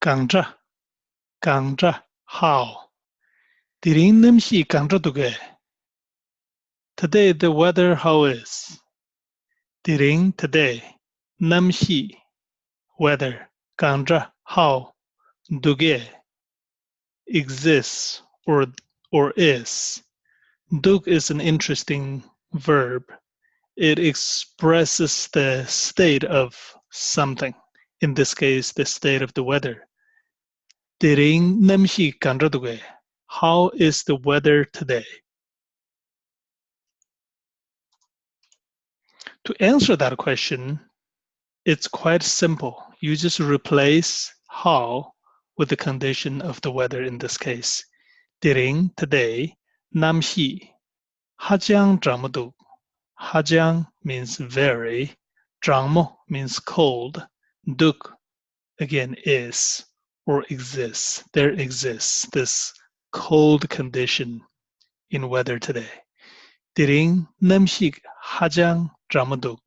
강자, 강자, how. Diring namshi 강자 duge. Today the weather how is? Diring today. Namshi, weather. 강자, how. Duge, exists or is. Dug is an interesting verb. It expresses the state of something. In this case, the state of the weather. Diring namshi 강자 duge. How is the weather today? To answer that question, it's quite simple. You just replace how with the condition of the weather in this case. Diring today, nam시, 하장 장무도. 하장 means very, 장무 means cold, duk again is or exists. There exists this cold condition in weather today. Diring nam시 하장 장무도.